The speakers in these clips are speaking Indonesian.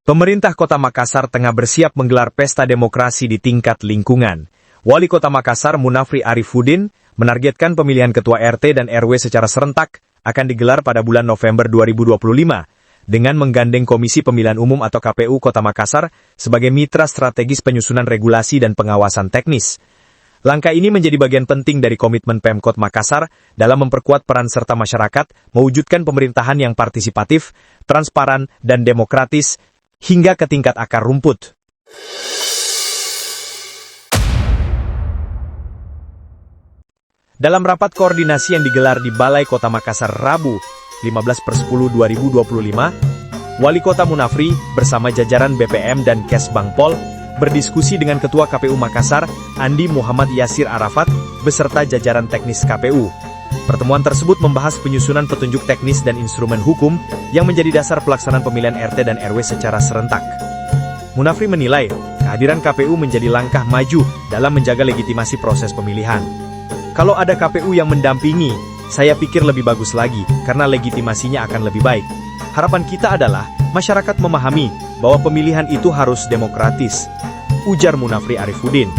Pemerintah Kota Makassar tengah bersiap menggelar pesta demokrasi di tingkat lingkungan. Wali Kota Makassar Munafri Arifuddin menargetkan pemilihan ketua RT dan RW secara serentak akan digelar pada bulan November 2025 dengan menggandeng Komisi Pemilihan Umum atau KPU Kota Makassar sebagai mitra strategis penyusunan regulasi dan pengawasan teknis. Langkah ini menjadi bagian penting dari komitmen Pemkot Makassar dalam memperkuat peran serta masyarakat mewujudkan pemerintahan yang partisipatif, transparan, dan demokratis hingga ke tingkat akar rumput. Dalam rapat koordinasi yang digelar di Balai Kota Makassar Rabu 15/10/2025, Wali Kota Munafri bersama jajaran BPM dan Kesbangpol berdiskusi dengan Ketua KPU Makassar Andi Muhammad Yasir Arafat beserta jajaran teknis KPU. Pertemuan tersebut membahas penyusunan petunjuk teknis dan instrumen hukum yang menjadi dasar pelaksanaan pemilihan RT dan RW secara serentak. Munafri menilai, kehadiran KPU menjadi langkah maju dalam menjaga legitimasi proses pemilihan. Kalau ada KPU yang mendampingi, saya pikir lebih bagus lagi, karena legitimasinya akan lebih baik. Harapan kita adalah, masyarakat memahami bahwa pemilihan itu harus demokratis, ujar Munafri Arifuddin.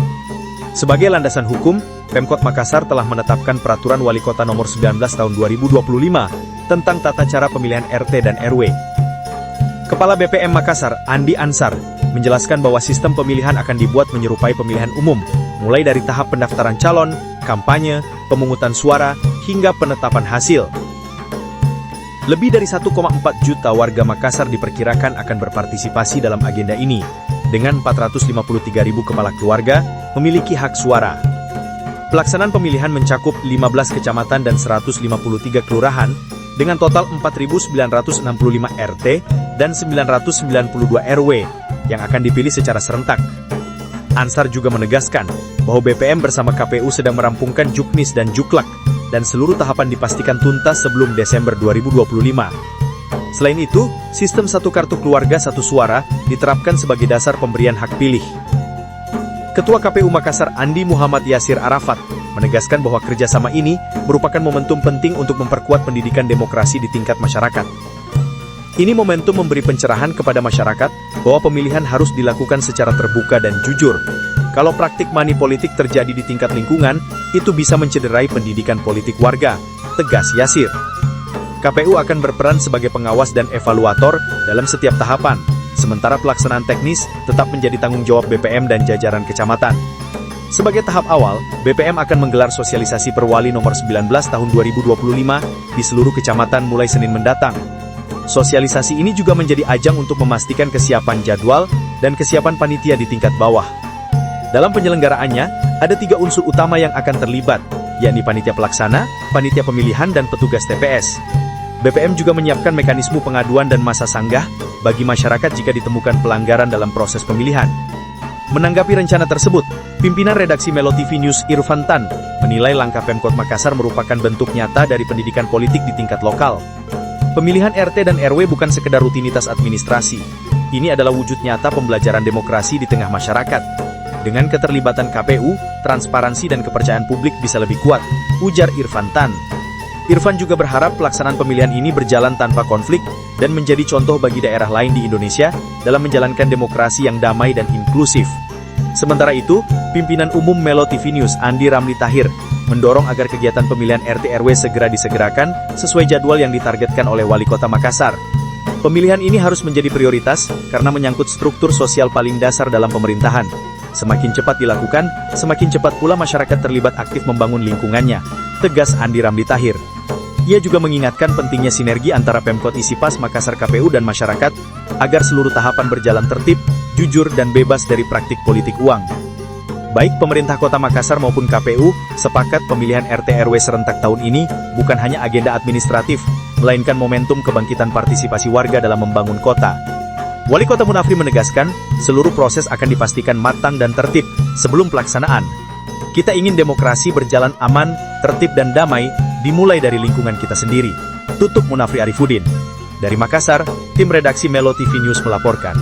Sebagai landasan hukum, Pemkot Makassar telah menetapkan Peraturan Wali Kota Nomor 19 Tahun 2025 tentang tata cara pemilihan RT dan RW. Kepala BPM Makassar, Andi Ansar, menjelaskan bahwa sistem pemilihan akan dibuat menyerupai pemilihan umum, mulai dari tahap pendaftaran calon, kampanye, pemungutan suara, hingga penetapan hasil. Lebih dari 1,4 juta warga Makassar diperkirakan akan berpartisipasi dalam agenda ini, dengan 453.000 kepala keluarga memiliki hak suara. Pelaksanaan pemilihan mencakup 15 kecamatan dan 153 kelurahan dengan total 4.965 RT dan 992 RW yang akan dipilih secara serentak. Ansar juga menegaskan bahwa BPM bersama KPU sedang merampungkan Juknis dan Juklak dan seluruh tahapan dipastikan tuntas sebelum Desember 2025. Selain itu, sistem satu kartu keluarga satu suara diterapkan sebagai dasar pemberian hak pilih. Ketua KPU Makassar Andi Muhammad Yasir Arafat menegaskan bahwa kerjasama ini merupakan momentum penting untuk memperkuat pendidikan demokrasi di tingkat masyarakat. Ini momentum memberi pencerahan kepada masyarakat bahwa pemilihan harus dilakukan secara terbuka dan jujur. Kalau praktik money politik terjadi di tingkat lingkungan, itu bisa mencederai pendidikan politik warga, tegas Yasir. KPU akan berperan sebagai pengawas dan evaluator dalam setiap tahapan, sementara pelaksanaan teknis tetap menjadi tanggung jawab BPM dan jajaran kecamatan. Sebagai tahap awal, BPM akan menggelar sosialisasi Perwali Nomor 19 Tahun 2025 di seluruh kecamatan mulai Senin mendatang. Sosialisasi ini juga menjadi ajang untuk memastikan kesiapan jadwal dan kesiapan panitia di tingkat bawah. Dalam penyelenggaraannya, ada 3 unsur utama yang akan terlibat, yakni panitia pelaksana, panitia pemilihan, dan petugas TPS. BPM juga menyiapkan mekanisme pengaduan dan masa sanggah bagi masyarakat jika ditemukan pelanggaran dalam proses pemilihan. Menanggapi rencana tersebut, pimpinan redaksi Melo TV News Irfan Tan menilai langkah Pemkot Makassar merupakan bentuk nyata dari pendidikan politik di tingkat lokal. Pemilihan RT dan RW bukan sekedar rutinitas administrasi. Ini adalah wujud nyata pembelajaran demokrasi di tengah masyarakat. Dengan keterlibatan KPU, transparansi dan kepercayaan publik bisa lebih kuat, ujar Irfan Tan. Irfan juga berharap pelaksanaan pemilihan ini berjalan tanpa konflik dan menjadi contoh bagi daerah lain di Indonesia dalam menjalankan demokrasi yang damai dan inklusif. Sementara itu, pimpinan umum Melo TV News Andi Ramli Tahir mendorong agar kegiatan pemilihan RT RW segera disegerakan sesuai jadwal yang ditargetkan oleh Wali Kota Makassar. Pemilihan ini harus menjadi prioritas karena menyangkut struktur sosial paling dasar dalam pemerintahan. Semakin cepat dilakukan, semakin cepat pula masyarakat terlibat aktif membangun lingkungannya, tegas Andi Ramli Tahir. Ia juga mengingatkan pentingnya sinergi antara Pemkot Isipas Makassar KPU dan masyarakat agar seluruh tahapan berjalan tertib, jujur, dan bebas dari praktik politik uang. Baik pemerintah Kota Makassar maupun KPU sepakat pemilihan RT RW serentak tahun ini bukan hanya agenda administratif, melainkan momentum kebangkitan partisipasi warga dalam membangun kota. Wali Kota Munafri menegaskan, seluruh proses akan dipastikan matang dan tertib sebelum pelaksanaan. Kita ingin demokrasi berjalan aman, tertib dan damai, dimulai dari lingkungan kita sendiri, tutup Munafri Arifuddin. Dari Makassar, tim redaksi Melo TV News melaporkan.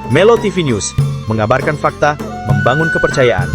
Melo TV News, mengabarkan fakta, membangun kepercayaan.